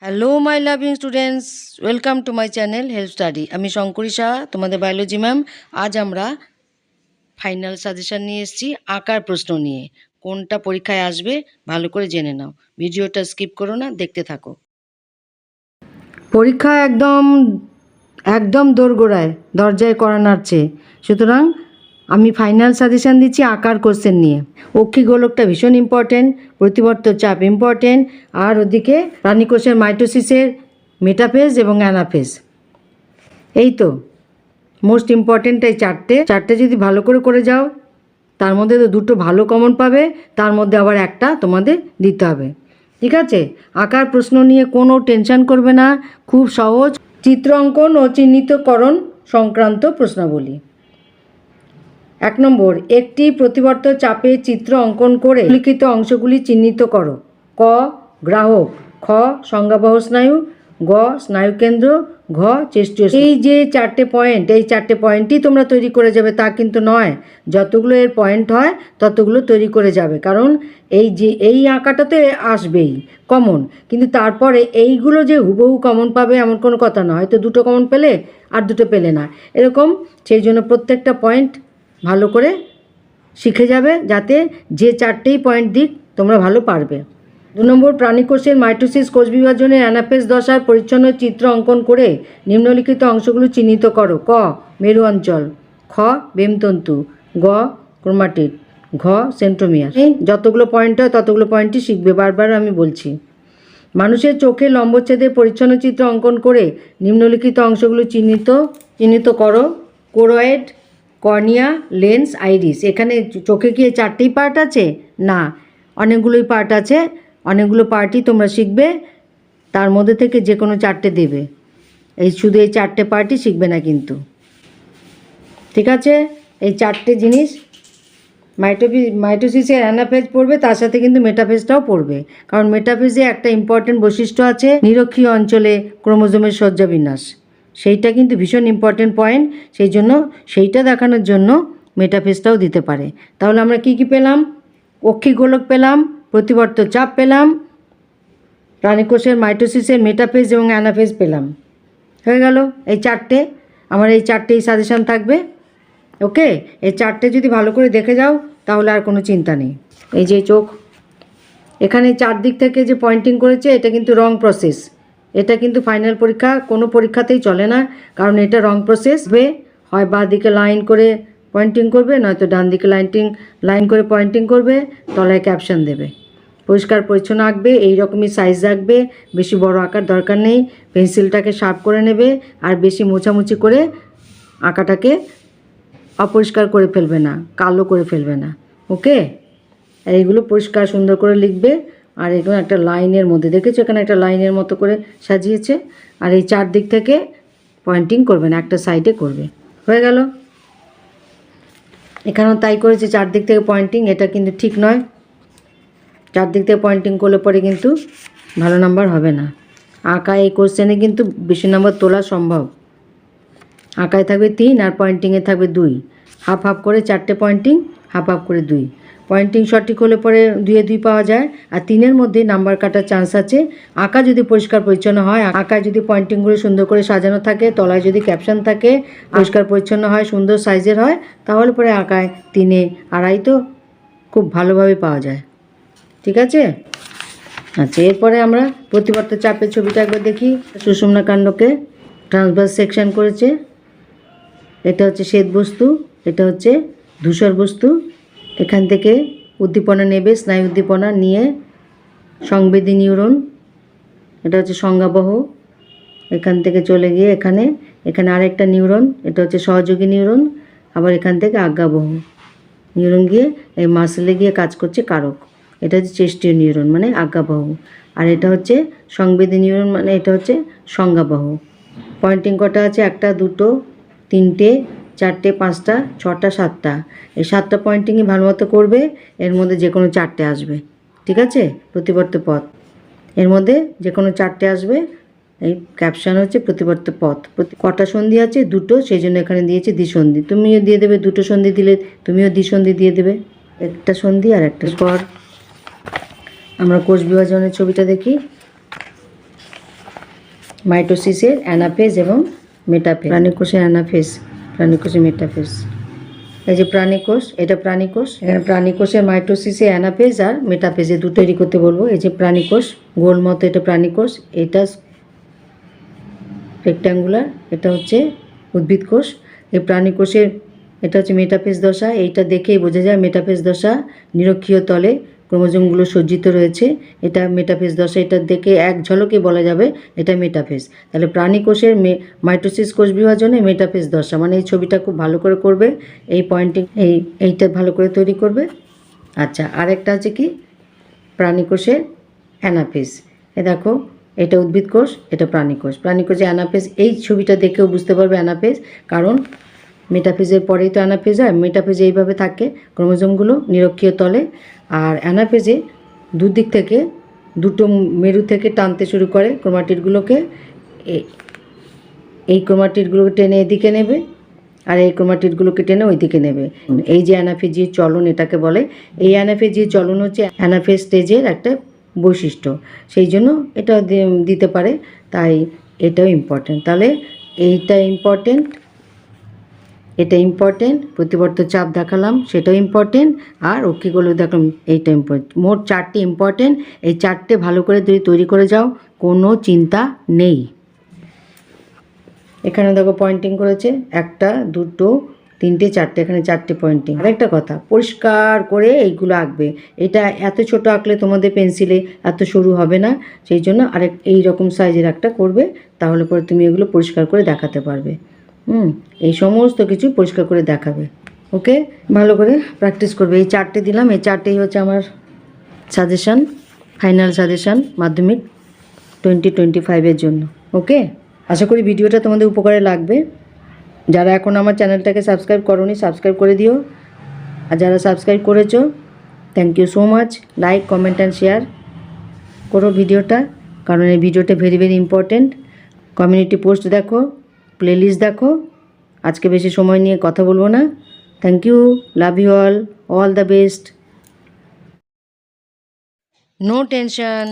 Hello my loving students, welcome to my channel help study. আমি শঙ্করী শাহ, তোমাদের biology ma'am. আজ আমরা ফাইনাল সাজেশন নিয়ে এসেছি আঁকার প্রশ্ন নিয়ে। কোনটা পরীক্ষায় আসবে ভালো করে জেনে নাও, ভিডিওটা স্কিপ করো না, দেখতে থাকো। পরীক্ষা একদম একদম দোরগোড়ায়, দরজায় করা নাড়ছে, সুতরাং আমি ফাইনাল সাজেশন দিচ্ছি আঁকার কোশ্চেন নিয়ে। অক্ষি গোলকটা ভীষণ ইম্পর্টেন্ট, প্রতিবর্ত চাপ ইম্পর্টেন্ট, আর ওদিকে প্রাণীকোষের মাইটোসিসের মেটাফেজ এবং অ্যানাফেজ। এই তো মোস্ট ইম্পর্টেন্ট। এই চারটে যদি ভালো করে যাও, তার মধ্যে তো দুটো ভালো কমন পাবে, তার মধ্যে আবার একটা তোমাদের দিতে হবে। ঠিক আছে? আঁকার প্রশ্ন নিয়ে কোনো টেনশন করবে না, খুব সহজ। চিত্র অঙ্কন ও চিহ্নিতকরণ সংক্রান্ত প্রশ্নাবলী। 1 নম্বর, একটি প্রতিবর্ত চাপে চিত্র অঙ্কন করে লিখিত অংশগুলি চিহ্নিত করো। ক গ্রাহক, খ সংজ্ঞাবহ স্নায়ু, গ স্নায়ুকেন্দ্র, ঘ চেষ্টীয়। এই যে চারটে পয়েন্ট, এই চারটে পয়েন্টই তোমরা তৈরি করে যাবে তা কিন্তু নয়, যতগুলো এর পয়েন্ট হয় ততগুলো তৈরি করে যাবে। কারণ এই আঁকাটা তো আসবেই কমন, কিন্তু তারপরে এইগুলো যে হুবহু কমন পাবে এমন কোনো কথা নয়। হয়তো দুটো কমন পেলে আর দুটো পেলে না, এরকম। সেই জন্য প্রত্যেকটা পয়েন্ট ভালো করে শিখে যাবে, যাতে যে চারটেই পয়েন্ট দিক তোমরা ভালো পারবে। 2 নম্বর, প্রাণীকোষের মাইটোসিস কোষ বিভাজনের অ্যানাফেজ দশার পরিচ্ছন্ন চিত্র অঙ্কন করে নিম্নলিখিত অংশগুলো চিহ্নিত করো। ক মেরু অঞ্চল, খ বেমতন্তু, গ ক্রোমাটিড, ঘ সেন্ট্রোমিয়ার। এই যতগুলো পয়েন্ট হয় ততগুলো পয়েন্টই শিখবে, বারবার আমি বলছি। মানুষের চোখে লম্বচ্ছেদের পরিচ্ছন্ন চিত্র অঙ্কন করে নিম্নলিখিত অংশগুলো চিহ্নিত করো। Choroid, cornea, lens, iris. এখানে চোখে কি চারটেই পার্ট আছে? না, অনেকগুলোই পার্ট আছে। অনেকগুলো পার্টই তোমরা শিখবে, তার মধ্যে থেকে যে কোনো চারটে দেবে। শুধু এই চারটে পার্টই শিখবে না কিন্তু। ঠিক আছে? এই চারটে জিনিস, মাইটোসিসের অ্যানাফেজ পড়বে, তার সাথে কিন্তু মেটাফেজটাও পড়বে। কারণ মেটাফেজে একটা ইম্পর্টেন্ট বৈশিষ্ট্য আছে, নিরক্ষীয় অঞ্চলে ক্রোমোজোমের সজ্জাবিন্যাস। সেইটা কিন্তু ভীষণ ইম্পর্টেন্ট পয়েন্ট, সেই জন্য সেইটা দেখানোর জন্য মেটাফেজটাও দিতে পারে। তাহলে আমরা কি পেলাম? অক্ষি গোলক পেলাম, প্রতিবর্ত চাপ পেলাম, প্রাণীকোষের মাইটোসিসের মেটাফেজ এবং অ্যানাফেজ পেলাম। হয়ে গেল এই চারটে। আমার এই চারটেই সাজেশান থাকবে। ওকে, এই চারটে যদি ভালো করে দেখে যাও তাহলে আর কোনো চিন্তা নেই। এই যে চোখ, এখানে চারদিক থেকে যে পয়েন্টিং করেছে, এটা কিন্তু রং প্রসেস। এটা কিন্তু ফাইনাল পরীক্ষা কোনো পরীক্ষাতেই চলে না, কারণ এটা রং প্রসেস। হয় বাঁ দিকে লাইন করে পয়েন্টিং করবে, নয়তো ডান দিকে লাইন করে পয়েন্টিং করবে, তলায় ক্যাপশন দেবে। পরিষ্কার পরিচ্ছন্ন আঁকবে, এই রকমই সাইজ রাখবে, বেশি বড় আঁকার দরকার নেই। পেন্সিলটাকে শার্প করে নেবে, আর বেশি মোছামুছি করে আঁকাটাকে অপরিষ্কার করে ফেলবে না, কালো করে ফেলবে না। ওকে, এইগুলো পরিষ্কার সুন্দর করে লিখবে। আর এগুলো একটা লাইনের মধ্যে, দেখেছো এখানে একটা লাইনের মতো করে সাজিয়েছে, আর এই চারদিক থেকে পয়েন্টিং করবে না, একটা সাইডে করবে। হয়ে গেল। এখানেও তাই করেছে, চারদিক থেকে পয়েন্টিং। এটা কিন্তু ঠিক নয়, চারদিক থেকে পয়েন্টিং করলে পরে কিন্তু ভালো নাম্বার হবে না। আঁকায় এই কোশ্চেনে কিন্তু বেশি নাম্বার তোলা সম্ভব। আঁকায় থাকবে 3 আর পয়েন্টিংয়ে থাকবে 2, হাফ হাফ করে 4টে পয়েন্টিং, হাফ হাফ করে 2। পয়েন্টিং সঠিক হলে পরে 2-এ 2 পাওয়া যায়, আর 3-এর মধ্যে নাম্বার কাটার চান্স আছে। আঁকা যদি পরিষ্কার পরিচ্ছন্ন হয়, আঁকায় যদি পয়েন্টিংগুলো সুন্দর করে সাজানো থাকে, তলায় যদি ক্যাপশন থাকে, পরিষ্কার পরিচ্ছন্ন হয়, সুন্দর সাইজের হয়, তাহলে পরে আঁকায় 3-এ 2.5 তো খুব ভালোভাবে পাওয়া যায়। ঠিক আছে? আচ্ছা, এরপরে আমরা প্রতিবর্ত চাপের ছবিটা একবার দেখি। সুষুম্না কাণ্ডকে ট্রান্সভার্স সেকশন করেছে। এটা হচ্ছে শ্বেত বস্তু, এটা হচ্ছে ধূসর বস্তু। এখান থেকে উদ্দীপনা নেবে, স্নায়ু উদ্দীপনা নিয়ে সংবেদী নিউরন, এটা হচ্ছে সংজ্ঞাবহ। এখান থেকে চলে গিয়ে এখানে আরেকটা নিউরন, এটা হচ্ছে সহযোগী নিউরন। আবার এখান থেকে আজ্ঞাবহ নিউরন গিয়ে এই মাসেলে গিয়ে কাজ করছে কারক। এটা হচ্ছে চেষ্টীয় নিউরন, মানে আজ্ঞাবহ। আর এটা হচ্ছে সংবেদী নিউরন, মানে এটা হচ্ছে সংজ্ঞাবহ। পয়েন্টিং কটা আছে? 1, 2, 3, 4, 5, 6, 7টা। এই 7টা পয়েন্টিংই ভালো মতো করবে, এর মধ্যে যে কোনো 4টে আসবে। ঠিক আছে? প্রতিবর্ত পথ, এর মধ্যে যে কোনো 4টে আসবে। এই ক্যাপশন হচ্ছে প্রতিবর্ত পথ। কটা সন্ধি আছে? 2টো, সেই জন্য এখানে দিয়েছে দ্বিসন্ধি। তুমিও দিয়ে দেবে, 2টো সন্ধি দিলে তুমিও দ্বিসন্ধি দিয়ে দেবে, একটা সন্ধি আর একটা। পর আমরা কোষ বিভাজনের ছবিটা দেখি। মাইটোসিসের অ্যানাফেজ এবং মেটাফেজ। প্রাণীকোষের অ্যানাফেজ, প্রাণীকোষের মেটাফেজ। এই যে প্রাণীকোষ, এটা প্রাণীকোষ। এখানে প্রাণীকোষের মাইটোসিসে অ্যানাফেজ আর মেটাফেজে দুটো তৈরি করতে বলবো। এই যে প্রাণীকোষ, গোল মতো, এটা প্রাণীকোষ, এটা রেক্ট্যাঙ্গুলার, এটা হচ্ছে উদ্ভিদ কোষ। এই প্রাণীকোষের এটা হচ্ছে মেটাফেজ দশা। এইটা দেখেই বোঝা যায় মেটাফেজ দশা, নিরক্ষীয় তলে ক্রোমোজোমগুলো সজ্জিত রয়েছে, এটা মেটাফেজ দশা। এটা দেখে এক ঝলকে বলা যাবে এটা মেটাফেজ। তাহলে প্রাণীকোষের মাইটোসিস কোষ বিভাজনে মেটাফেজ দশা, মানে এই ছবিটা খুব ভালো করে করবে, এই পয়েন্টিং এইটা ভালো করে তৈরি করবে। আচ্ছা, আরেকটা আছে কি, প্রাণীকোষের অ্যানাফেজ। এ দেখো, এটা উদ্ভিদ কোষ, এটা প্রাণীকোষ। প্রাণীকোষে অ্যানাফেজ, এই ছবিটা দেখেও বুঝতে পারবে অ্যানাফেজ, কারণ মেটাফেজের পরেই তো অ্যানাফেজ হয়। মেটাফেজে এইভাবে থাকে ক্রোমোজোমগুলো নিরক্ষীয় তলে, আর অ্যানাফেজে দুদিক থেকে, দুটো মেরু থেকে টানতে শুরু করে ক্রোমাটিডগুলোকে। এই ক্রোমাটিডগুলোকে টেনে এদিকে নেবে, আর এই ক্রোমাটিডগুলোকে টেনে ওইদিকে নেবে। এই যে অ্যানাফেজীয় চলন এটাকে বলে। এই অ্যানাফেজীয় চলন হচ্ছে অ্যানাফেজ স্টেজের একটা বৈশিষ্ট্য, সেই জন্য এটা দিতে পারে, তাই এটাও ইম্পর্টেন্ট। তাহলে এইটা ইম্পর্টেন্ট, এটা ইম্পর্টেন্ট, প্রতিবর্ত চাপ দেখালাম সেটাও ইম্পর্টেন্ট, আর অক্ষিগুলো দেখলাম এইটা ইম্পর্টেন্ট। মোট 4টি ইম্পর্টেন্ট। এই 4টে ভালো করে যদি তৈরি করে যাও, কোনো চিন্তা নেই। এখানে দেখো পয়েন্টিং করেছে, 1 2 3 4টে, এখানে 4টে পয়েন্টিং। আরেকটা কথা, পরিষ্কার করে এইগুলো আঁকবে। এটা এত ছোট আঁকলে তোমাদের পেন্সিলে এত সরু হবে না, সেই জন্য আরেক এই রকম সাইজের একটা করবে, তাহলে পরে তুমি এগুলো পরিষ্কার করে দেখাতে পারবে। এই সমস্ত কিছু পরিষ্কার করে দেখাবে। ওকে, ভালো করে প্র্যাকটিস করবে। এই 4টে দিলাম, এই 4টেই হচ্ছে আমার সাজেশান, ফাইনাল সাজেশান মাধ্যমিক 2025-এর জন্য। ওকে, আশা করি ভিডিওটা তোমাদের উপকারে লাগবে। যারা এখন আমার চ্যানেলটাকে সাবস্ক্রাইব করোনি, সাবস্ক্রাইব করে দিও, আর যারা সাবস্ক্রাইব করেছো, thank you so much. Like, comment and share করো ভিডিওটা, কারণ এই ভিডিওটা very very important. Community post দেখো, প্লেলিস্ট দেখো। আজকে বেশি সময় নিয়ে কথা বলবো না। Thank you, love you all the best. No tension.